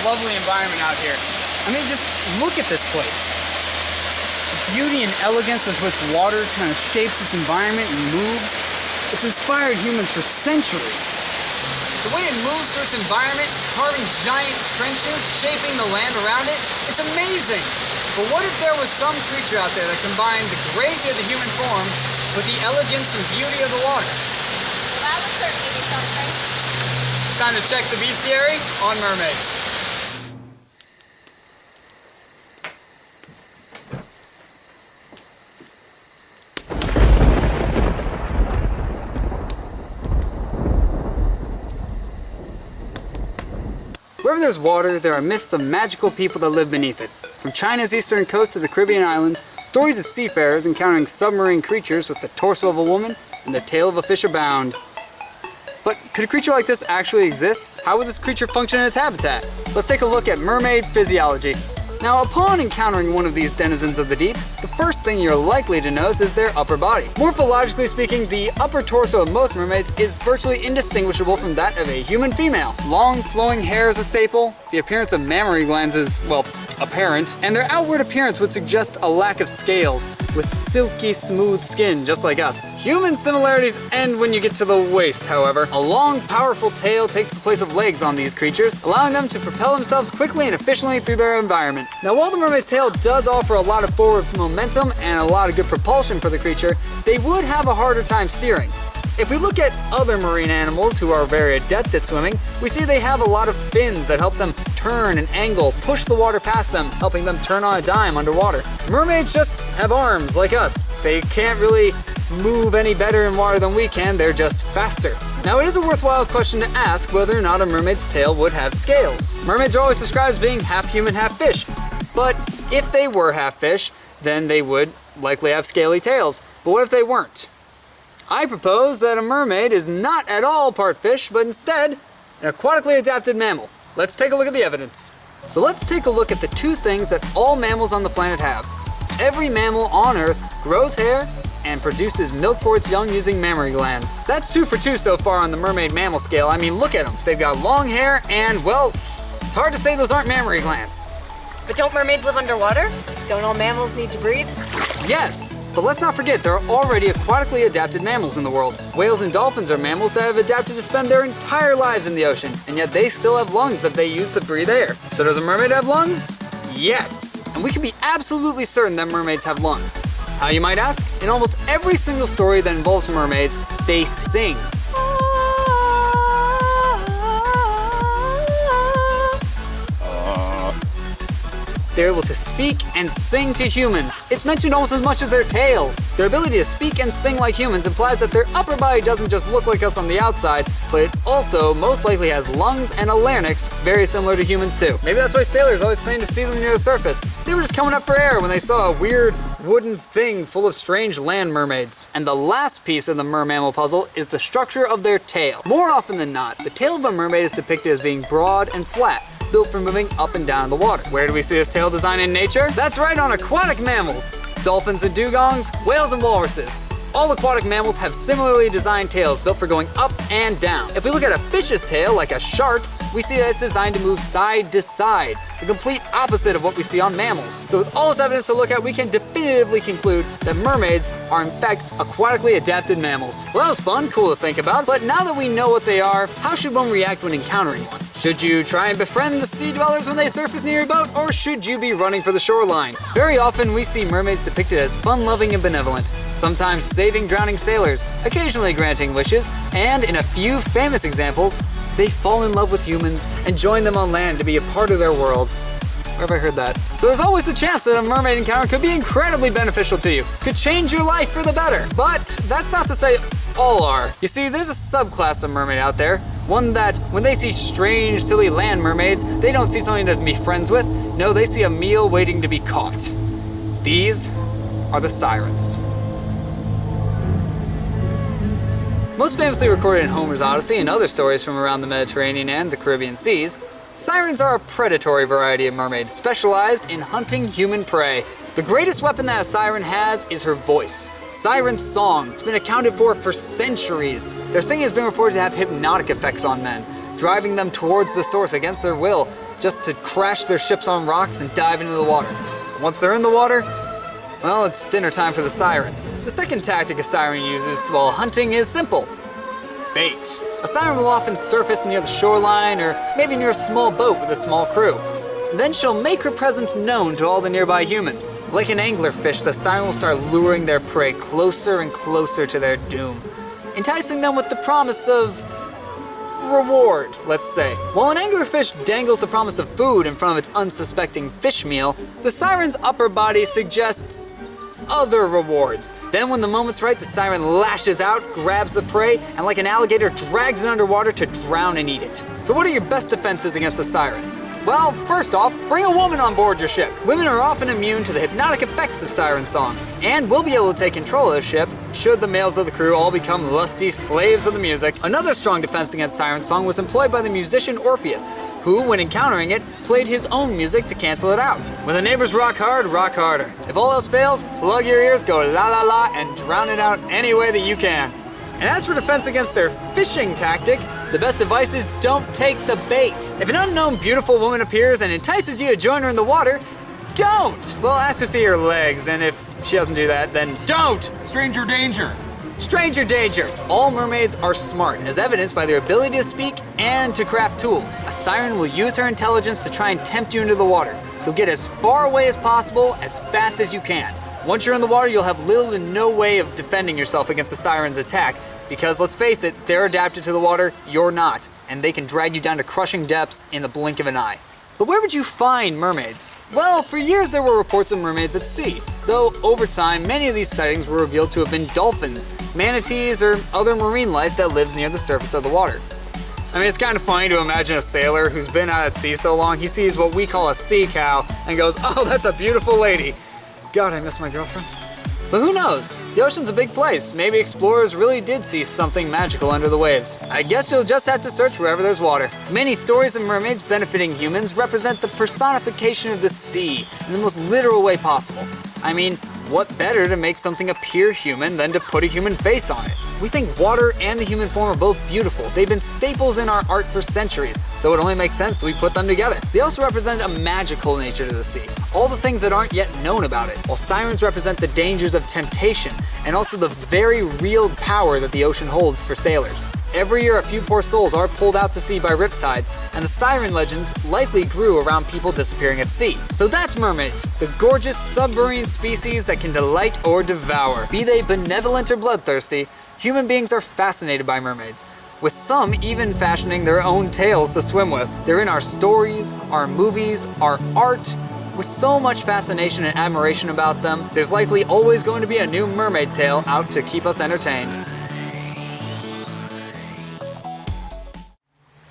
lovely environment out here. I mean, just look at this place. The beauty and elegance with which water kind of shapes this environment and moves. It's inspired humans for centuries. The way it moves through its environment, carving giant trenches, shaping the land around it, it's amazing. But what if there was some creature out there that combined the grace of the human form with the elegance and beauty of the water? Well, that would certainly be something. Time to check the Bestiary on Mermaids. Wherever there's water, there are myths of magical people that live beneath it. From China's eastern coast to the Caribbean islands, stories of seafarers encountering submarine creatures with the torso of a woman and the tail of a fish abound. But could a creature like this actually exist? How would this creature function in its habitat? Let's take a look at mermaid physiology. Now, upon encountering one of these denizens of the deep, the first thing you're likely to notice is their upper body. Morphologically speaking, the upper torso of most mermaids is virtually indistinguishable from that of a human female. Long, flowing hair is a staple, the appearance of mammary glands is, well, apparent, and their outward appearance would suggest a lack of scales, with silky, smooth skin, just like us. Human similarities end when you get to the waist, however. A long, powerful tail takes the place of legs on these creatures, allowing them to propel themselves quickly and efficiently through their environment. Now, while the mermaid's tail does offer a lot of forward momentum and a lot of good propulsion for the creature, they would have a harder time steering. If we look at other marine animals who are very adept at swimming, we see they have a lot of fins that help them turn and angle, push the water past them, helping them turn on a dime underwater. Mermaids just have arms like us. They can't really move any better in water than we can, they're just faster. Now, it is a worthwhile question to ask whether or not a mermaid's tail would have scales. Mermaids are always described as being half human, half fish. But if they were half fish, then they would likely have scaly tails. But what if they weren't? I propose that a mermaid is not at all part fish, but instead an aquatically adapted mammal. Let's take a look at the evidence. So let's take a look at the two things that all mammals on the planet have. Every mammal on Earth grows hair and produces milk for its young using mammary glands. That's 2 for 2 so far on the mermaid mammal scale. I mean, look at them. They've got long hair and, well, it's hard to say those aren't mammary glands. But don't mermaids live underwater? Don't all mammals need to breathe? Yes, but let's not forget there are already aquatically adapted mammals in the world. Whales and dolphins are mammals that have adapted to spend their entire lives in the ocean, and yet they still have lungs that they use to breathe air. So does a mermaid have lungs? Yes, and we can be absolutely certain that mermaids have lungs. How, you might ask? In almost every single story that involves mermaids, they sing. They're able to speak and sing to humans. It's mentioned almost as much as their tails. Their ability to speak and sing like humans implies that their upper body doesn't just look like us on the outside, but it also most likely has lungs and a larynx very similar to humans too. Maybe that's why sailors always claim to see them near the surface. They were just coming up for air when they saw a weird wooden thing full of strange land mermaids. And the last piece of the mermammal puzzle is the structure of their tail. More often than not, the tail of a mermaid is depicted as being broad and flat, built for moving up and down the water. Where do we see this tail design in nature? That's right, on aquatic mammals. Dolphins and dugongs, whales and walruses. All aquatic mammals have similarly designed tails built for going up and down. If we look at a fish's tail, like a shark, we see that it's designed to move side to side, the complete opposite of what we see on mammals. So with all this evidence to look at, we can definitively conclude that mermaids are in fact aquatically adapted mammals. Well, that was fun, cool to think about, but now that we know what they are, how should one react when encountering one? Should you try and befriend the sea dwellers when they surface near your boat, or should you be running for the shoreline? Very often we see mermaids depicted as fun-loving and benevolent, sometimes saving drowning sailors, occasionally granting wishes, and in a few famous examples, they fall in love with humans and join them on land to be a part of their world. Where have I heard that? So there's always a chance that a mermaid encounter could be incredibly beneficial to you, could change your life for the better. But that's not to say all are. You see, there's a subclass of mermaid out there, one that when they see strange, silly land mermaids, they don't see something to be friends with. No, they see a meal waiting to be caught. These are the sirens. Most famously recorded in Homer's Odyssey and other stories from around the Mediterranean and the Caribbean seas, sirens are a predatory variety of mermaid specialized in hunting human prey. The greatest weapon that a siren has is her voice. Siren song. It's been accounted for centuries. Their singing has been reported to have hypnotic effects on men, driving them towards the source against their will, just to crash their ships on rocks and dive into the water. Once they're in the water, well, it's dinner time for the siren. The second tactic a siren uses while hunting is simple: bait. A siren will often surface near the shoreline or maybe near a small boat with a small crew. Then she'll make her presence known to all the nearby humans. Like an anglerfish, the siren will start luring their prey closer and closer to their doom, enticing them with the promise of reward, let's say. While an anglerfish dangles the promise of food in front of its unsuspecting fish meal, the siren's upper body suggests other rewards. Then when the moment's right, the siren lashes out, grabs the prey, and like an alligator drags it underwater to drown and eat it. So what are your best defenses against the siren? Well, first off, bring a woman on board your ship. Women are often immune to the hypnotic effects of siren song, and will be able to take control of the ship should the males of the crew all become lusty slaves of the music. Another strong defense against siren song was employed by the musician Orpheus, who, when encountering it, played his own music to cancel it out. When the neighbors rock hard, rock harder. If all else fails, plug your ears, go la la la, and drown it out any way that you can. And as for defense against their fishing tactic, the best advice is don't take the bait. If an unknown beautiful woman appears and entices you to join her in the water, don't! Well, ask to see her legs, and if she doesn't do that, then don't! Stranger danger. Stranger danger! All mermaids are smart, as evidenced by their ability to speak and to craft tools. A siren will use her intelligence to try and tempt you into the water, so get as far away as possible, as fast as you can. Once you're in the water, you'll have little to no way of defending yourself against the siren's attack, because let's face it, they're adapted to the water, you're not, and they can drag you down to crushing depths in the blink of an eye. But where would you find mermaids? Well, for years there were reports of mermaids at sea, though over time many of these sightings were revealed to have been dolphins, manatees, or other marine life that lives near the surface of the water. I mean, it's kind of funny to imagine a sailor who's been out at sea so long, he sees what we call a sea cow and goes, "Oh, that's a beautiful lady. God, I miss my girlfriend." But who knows? The ocean's a big place. Maybe explorers really did see something magical under the waves. I guess you'll just have to search wherever there's water. Many stories of mermaids benefiting humans represent the personification of the sea in the most literal way possible. I mean, what better to make something appear human than to put a human face on it? We think water and the human form are both beautiful. They've been staples in our art for centuries, so it only makes sense we put them together. They also represent a magical nature to the sea, all the things that aren't yet known about it, while sirens represent the dangers of temptation and also the very real power that the ocean holds for sailors. Every year, a few poor souls are pulled out to sea by riptides, and the siren legends likely grew around people disappearing at sea. So that's mermaids, the gorgeous submarine species that can delight or devour. Be they benevolent or bloodthirsty, human beings are fascinated by mermaids, with some even fashioning their own tales to swim with. They're in our stories, our movies, our art. With so much fascination and admiration about them, there's likely always going to be a new mermaid tale out to keep us entertained.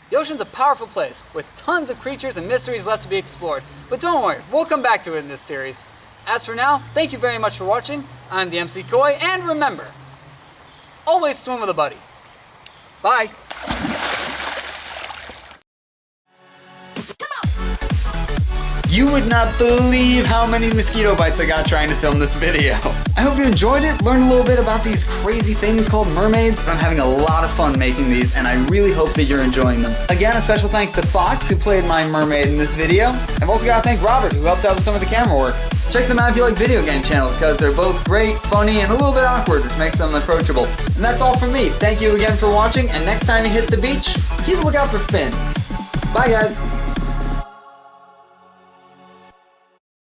The ocean's a powerful place, with tons of creatures and mysteries left to be explored. But don't worry, we'll come back to it in this series. As for now, thank you very much for watching. I'm the MC Koi, and remember, always swim with a buddy. Bye. You would not believe how many mosquito bites I got trying to film this video. I hope you enjoyed it, learned a little bit about these crazy things called mermaids. I'm having a lot of fun making these, and I really hope that you're enjoying them. Again, a special thanks to Fox, who played my mermaid in this video. I've also got to thank Robert, who helped out with some of the camera work. Check them out if you like video game channels, because they're both great, funny, and a little bit awkward, which makes them approachable. And that's all from me. Thank you again for watching, and next time you hit the beach, keep a lookout for fins. Bye, guys.